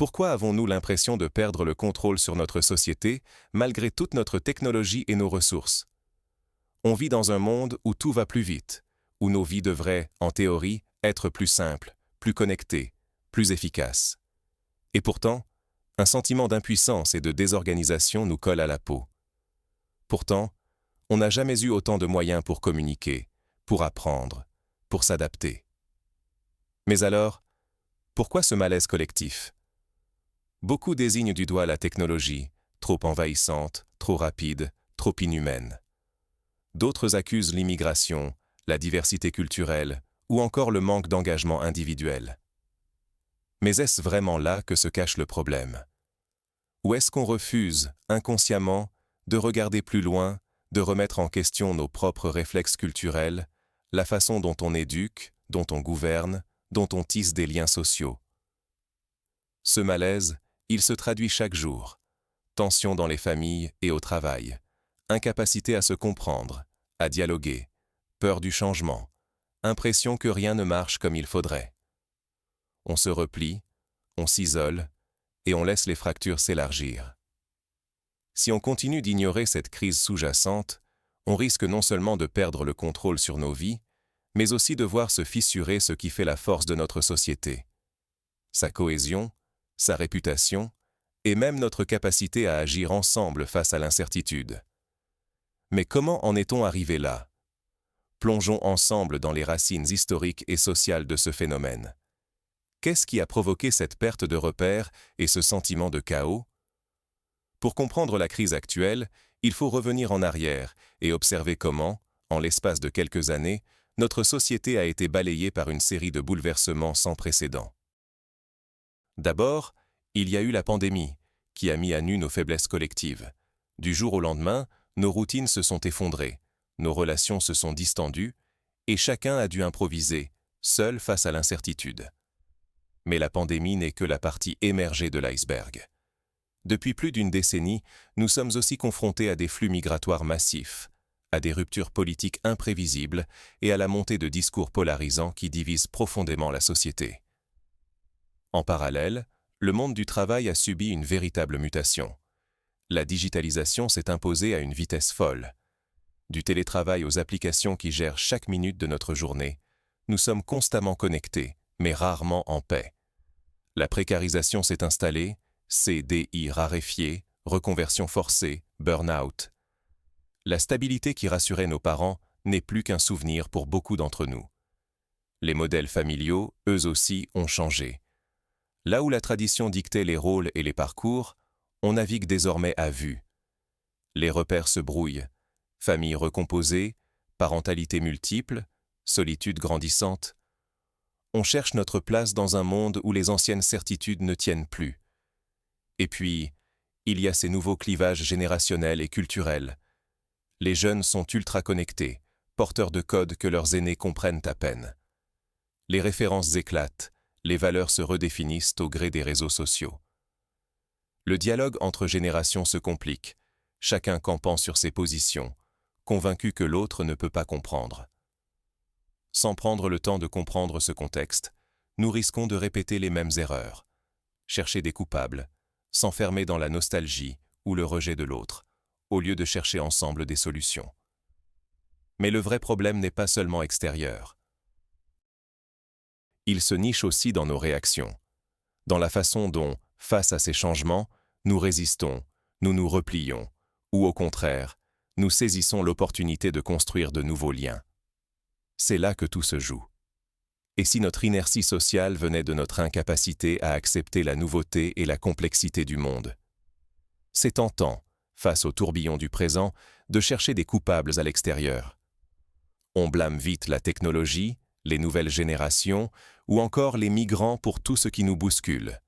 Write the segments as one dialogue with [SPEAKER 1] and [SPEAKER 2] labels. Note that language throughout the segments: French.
[SPEAKER 1] Pourquoi avons-nous l'impression de perdre le contrôle sur notre société, malgré toute notre technologie et nos ressources? On vit dans un monde où tout va plus vite, où nos vies devraient, en théorie, être plus simples, plus connectées, plus efficaces. Et pourtant, un sentiment d'impuissance et de désorganisation nous colle à la peau. Pourtant, on n'a jamais eu autant de moyens pour communiquer, pour apprendre, pour s'adapter. Mais alors, pourquoi ce malaise collectif? Beaucoup désignent du doigt la technologie, trop envahissante, trop rapide, trop inhumaine. D'autres accusent l'immigration, la diversité culturelle ou encore le manque d'engagement individuel. Mais est-ce vraiment là que se cache le problème? Ou est-ce qu'on refuse, inconsciemment, de regarder plus loin, de remettre en question nos propres réflexes culturels, la façon dont on éduque, dont on gouverne, dont on tisse des liens sociaux? Ce malaise, il se traduit chaque jour. Tensions dans les familles et au travail, incapacité à se comprendre, à dialoguer, peur du changement, impression que rien ne marche comme il faudrait. On se replie, on s'isole, et on laisse les fractures s'élargir. Si on continue d'ignorer cette crise sous-jacente, on risque non seulement de perdre le contrôle sur nos vies, mais aussi de voir se fissurer ce qui fait la force de notre société. Sa cohésion, sa réputation, et même notre capacité à agir ensemble face à l'incertitude. Mais comment en est-on arrivé là? Plongeons ensemble dans les racines historiques et sociales de ce phénomène. Qu'est-ce qui a provoqué cette perte de repères et ce sentiment de chaos? Pour comprendre la crise actuelle, il faut revenir en arrière et observer comment, en l'espace de quelques années, notre société a été balayée par une série de bouleversements sans précédent. D'abord, il y a eu la pandémie, qui a mis à nu nos faiblesses collectives. Du jour au lendemain, nos routines se sont effondrées, nos relations se sont distendues, et chacun a dû improviser, seul face à l'incertitude. Mais la pandémie n'est que la partie émergée de l'iceberg. Depuis plus d'une décennie, nous sommes aussi confrontés à des flux migratoires massifs, à des ruptures politiques imprévisibles et à la montée de discours polarisants qui divisent profondément la société. En parallèle, le monde du travail a subi une véritable mutation. La digitalisation s'est imposée à une vitesse folle. Du télétravail aux applications qui gèrent chaque minute de notre journée, nous sommes constamment connectés, mais rarement en paix. La précarisation s'est installée, CDI raréfié, reconversion forcée, burn-out. La stabilité qui rassurait nos parents n'est plus qu'un souvenir pour beaucoup d'entre nous. Les modèles familiaux, eux aussi, ont changé. Là où la tradition dictait les rôles et les parcours, on navigue désormais à vue. Les repères se brouillent. Famille recomposée, parentalité multiple, solitude grandissante. On cherche notre place dans un monde où les anciennes certitudes ne tiennent plus. Et puis, il y a ces nouveaux clivages générationnels et culturels. Les jeunes sont ultra connectés, porteurs de codes que leurs aînés comprennent à peine. Les références éclatent, les valeurs se redéfinissent au gré des réseaux sociaux. Le dialogue entre générations se complique, chacun campant sur ses positions, convaincu que l'autre ne peut pas comprendre. Sans prendre le temps de comprendre ce contexte, nous risquons de répéter les mêmes erreurs, chercher des coupables, s'enfermer dans la nostalgie ou le rejet de l'autre, au lieu de chercher ensemble des solutions. Mais le vrai problème n'est pas seulement extérieur. Il se niche aussi dans nos réactions, dans la façon dont, face à ces changements, nous résistons, nous nous replions, ou au contraire, nous saisissons l'opportunité de construire de nouveaux liens. C'est là que tout se joue. Et si notre inertie sociale venait de notre incapacité à accepter la nouveauté et la complexité du monde? C'est tentant, face au tourbillon du présent, de chercher des coupables à l'extérieur. On blâme vite la technologie, les nouvelles générations, ou encore les migrants pour tout ce qui nous bouscule.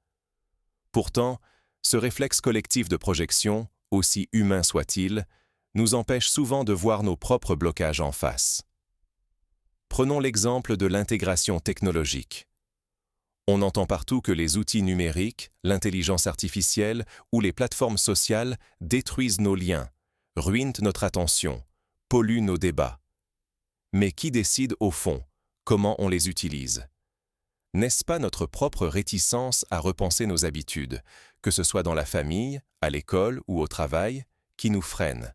[SPEAKER 1] Pourtant, ce réflexe collectif de projection, aussi humain soit-il, nous empêche souvent de voir nos propres blocages en face. Prenons l'exemple de l'intégration technologique. On entend partout que les outils numériques, l'intelligence artificielle ou les plateformes sociales détruisent nos liens, ruinent notre attention, polluent nos débats. Mais qui décide au fond comment on les utilise? N'est-ce pas notre propre réticence à repenser nos habitudes, que ce soit dans la famille, à l'école ou au travail, qui nous freine?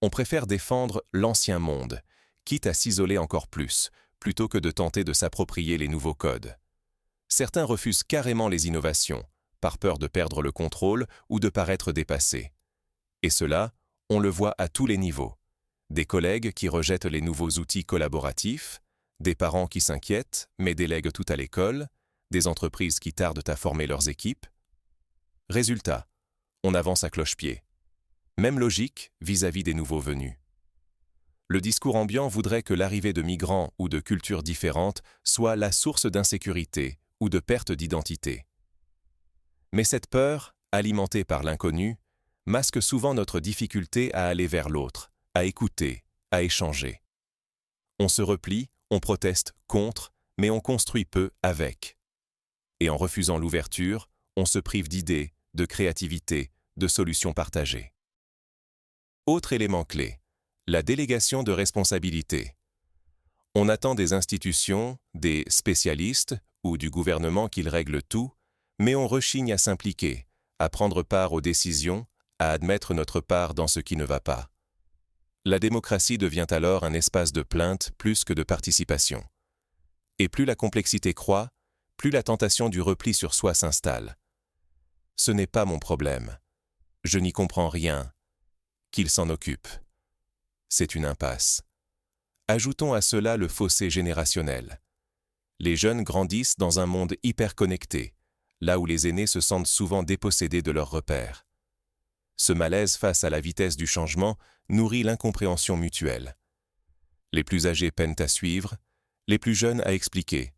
[SPEAKER 1] On préfère défendre l'ancien monde, quitte à s'isoler encore plus, plutôt que de tenter de s'approprier les nouveaux codes. Certains refusent carrément les innovations, par peur de perdre le contrôle ou de paraître dépassés. Et cela, on le voit à tous les niveaux. Des collègues qui rejettent les nouveaux outils collaboratifs, des parents qui s'inquiètent mais délèguent tout à l'école, des entreprises qui tardent à former leurs équipes. Résultat, on avance à cloche-pied. Même logique vis-à-vis des nouveaux venus. Le discours ambiant voudrait que l'arrivée de migrants ou de cultures différentes soit la source d'insécurité ou de perte d'identité. Mais cette peur, alimentée par l'inconnu, masque souvent notre difficulté à aller vers l'autre, à écouter, à échanger. On se replie, on proteste contre, mais on construit peu avec. Et en refusant l'ouverture, on se prive d'idées, de créativité, de solutions partagées. Autre élément clé, la délégation de responsabilité. On attend des institutions, des spécialistes ou du gouvernement qu'ils règlent tout, mais on rechigne à s'impliquer, à prendre part aux décisions, à admettre notre part dans ce qui ne va pas. La démocratie devient alors un espace de plainte plus que de participation. Et plus la complexité croît, plus la tentation du repli sur soi s'installe. Ce n'est pas mon problème. Je n'y comprends rien. Qu'il s'en occupe. C'est une impasse. Ajoutons à cela le fossé générationnel. Les jeunes grandissent dans un monde hyper connecté, là où les aînés se sentent souvent dépossédés de leurs repères. Ce malaise face à la vitesse du changement nourrit l'incompréhension mutuelle. Les plus âgés peinent à suivre, les plus jeunes à expliquer.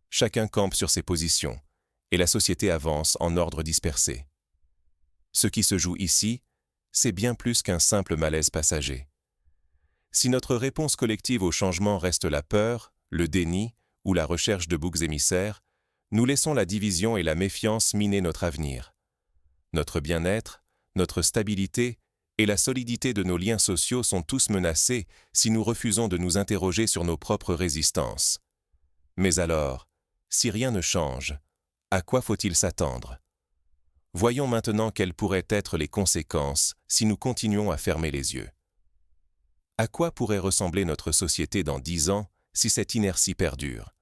[SPEAKER 1] Chacun campe sur ses positions, et la société avance en ordre dispersé. Ce qui se joue ici, c'est bien plus qu'un simple malaise passager. Si notre réponse collective au changement reste la peur, le déni ou la recherche de boucs émissaires, nous laissons la division et la méfiance miner notre avenir. Notre bien-être, notre stabilité et la solidité de nos liens sociaux sont tous menacés si nous refusons de nous interroger sur nos propres résistances. Mais alors, si rien ne change, à quoi faut-il s'attendre? Voyons maintenant quelles pourraient être les conséquences si nous continuons à fermer les yeux. À quoi pourrait ressembler notre société dans 10 ans si cette inertie perdure?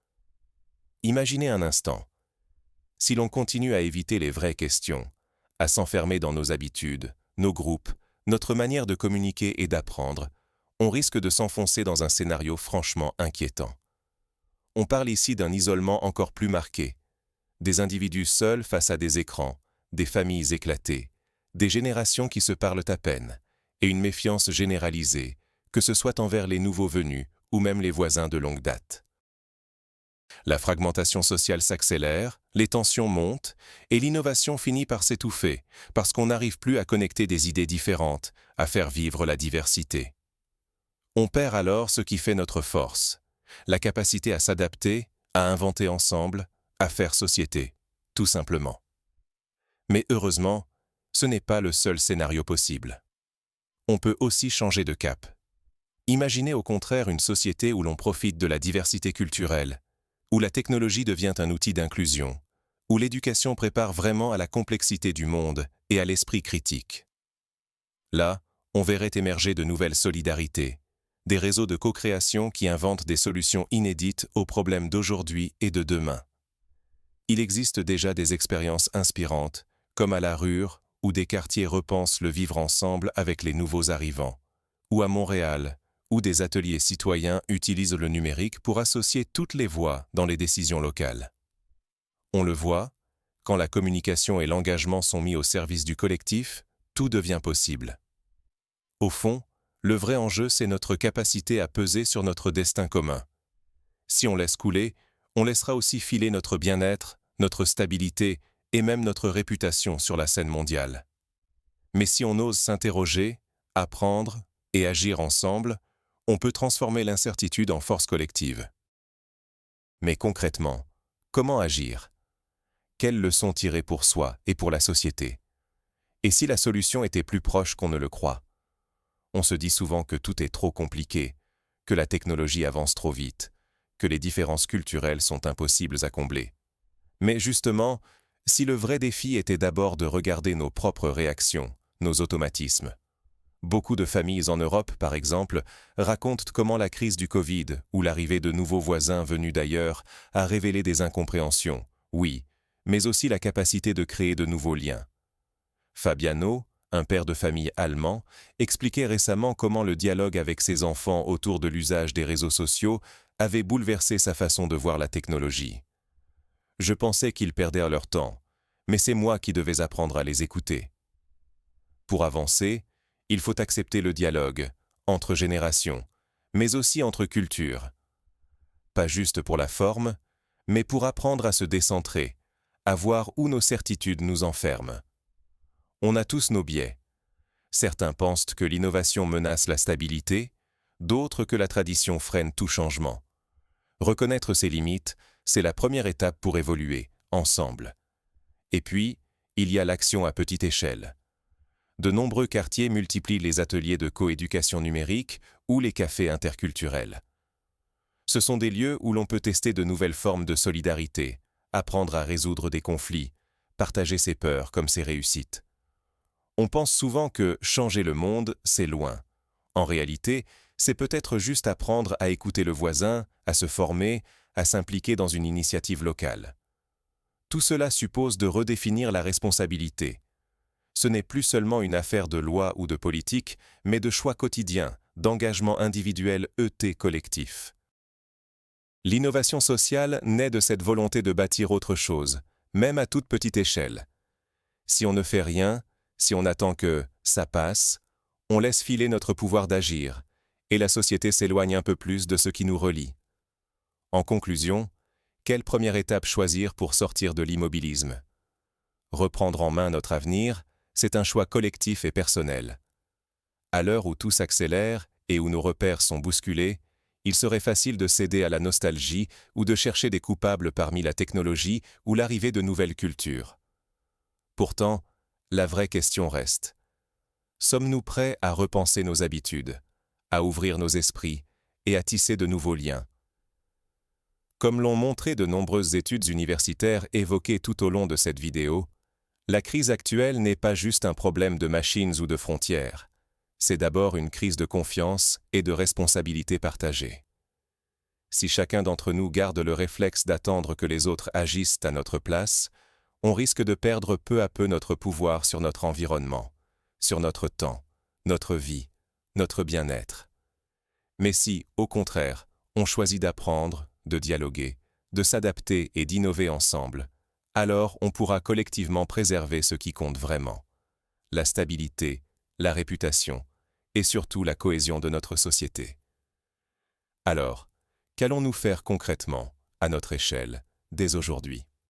[SPEAKER 1] Imaginez un instant. Si l'on continue à éviter les vraies questions, à s'enfermer dans nos habitudes, nos groupes, notre manière de communiquer et d'apprendre, on risque de s'enfoncer dans un scénario franchement inquiétant. On parle ici d'un isolement encore plus marqué, des individus seuls face à des écrans, des familles éclatées, des générations qui se parlent à peine, et une méfiance généralisée, que ce soit envers les nouveaux venus ou même les voisins de longue date. La fragmentation sociale s'accélère, les tensions montent, et l'innovation finit par s'étouffer, parce qu'on n'arrive plus à connecter des idées différentes, à faire vivre la diversité. On perd alors ce qui fait notre force, la capacité à s'adapter, à inventer ensemble, à faire société, tout simplement. Mais heureusement, ce n'est pas le seul scénario possible. On peut aussi changer de cap. Imaginez au contraire une société où l'on profite de la diversité culturelle, où la technologie devient un outil d'inclusion, où l'éducation prépare vraiment à la complexité du monde et à l'esprit critique. Là, on verrait émerger de nouvelles solidarités, des réseaux de co-création qui inventent des solutions inédites aux problèmes d'aujourd'hui et de demain. Il existe déjà des expériences inspirantes, comme à La Rure, où des quartiers repensent le vivre ensemble avec les nouveaux arrivants, ou à Montréal, où des ateliers citoyens utilisent le numérique pour associer toutes les voix dans les décisions locales. On le voit, quand la communication et l'engagement sont mis au service du collectif, tout devient possible. Au fond, le vrai enjeu, c'est notre capacité à peser sur notre destin commun. Si on laisse couler, on laissera aussi filer notre bien-être, notre stabilité et même notre réputation sur la scène mondiale. Mais si on ose s'interroger, apprendre et agir ensemble, on peut transformer l'incertitude en force collective. Mais concrètement, comment agir? Quelles leçons tirer pour soi et pour la société? Et si la solution était plus proche qu'on ne le croit? On se dit souvent que tout est trop compliqué, que la technologie avance trop vite, que les différences culturelles sont impossibles à combler. Mais justement, si le vrai défi était d'abord de regarder nos propres réactions, nos automatismes. Beaucoup de familles en Europe, par exemple, racontent comment la crise du Covid ou l'arrivée de nouveaux voisins venus d'ailleurs a révélé des incompréhensions, oui, mais aussi la capacité de créer de nouveaux liens. Fabiano, un père de famille allemand, expliquait récemment comment le dialogue avec ses enfants autour de l'usage des réseaux sociaux avait bouleversé sa façon de voir la technologie. Je pensais qu'ils perdaient leur temps, mais c'est moi qui devais apprendre à les écouter. Pour avancer, il faut accepter le dialogue, entre générations, mais aussi entre cultures. Pas juste pour la forme, mais pour apprendre à se décentrer, à voir où nos certitudes nous enferment. On a tous nos biais. Certains pensent que l'innovation menace la stabilité, d'autres que la tradition freine tout changement. Reconnaître ses limites, c'est la première étape pour évoluer, ensemble. Et puis, il y a l'action à petite échelle. De nombreux quartiers multiplient les ateliers de coéducation numérique ou les cafés interculturels. Ce sont des lieux où l'on peut tester de nouvelles formes de solidarité, apprendre à résoudre des conflits, partager ses peurs comme ses réussites. On pense souvent que changer le monde, c'est loin. En réalité, c'est peut-être juste apprendre à écouter le voisin, à se former, à s'impliquer dans une initiative locale. Tout cela suppose de redéfinir la responsabilité. Ce n'est plus seulement une affaire de loi ou de politique, mais de choix quotidiens, d'engagement individuel collectif. L'innovation sociale naît de cette volonté de bâtir autre chose, même à toute petite échelle. Si on ne fait rien, si on attend que « ça passe », on laisse filer notre pouvoir d'agir, et la société s'éloigne un peu plus de ce qui nous relie. En conclusion, quelle première étape choisir pour sortir de l'immobilisme? Reprendre en main notre avenir, c'est un choix collectif et personnel. À l'heure où tout s'accélère et où nos repères sont bousculés, il serait facile de céder à la nostalgie ou de chercher des coupables parmi la technologie ou l'arrivée de nouvelles cultures. Pourtant, la vraie question reste. Sommes-nous prêts à repenser nos habitudes, à ouvrir nos esprits et à tisser de nouveaux liens? Comme l'ont montré de nombreuses études universitaires évoquées tout au long de cette vidéo, la crise actuelle n'est pas juste un problème de machines ou de frontières. C'est d'abord une crise de confiance et de responsabilité partagée. Si chacun d'entre nous garde le réflexe d'attendre que les autres agissent à notre place, on risque de perdre peu à peu notre pouvoir sur notre environnement, sur notre temps, notre vie, notre bien-être. Mais si, au contraire, on choisit d'apprendre, de dialoguer, de s'adapter et d'innover ensemble, alors on pourra collectivement préserver ce qui compte vraiment, la stabilité, la réputation et surtout la cohésion de notre société. Alors, qu'allons-nous faire concrètement, à notre échelle, dès aujourd'hui ?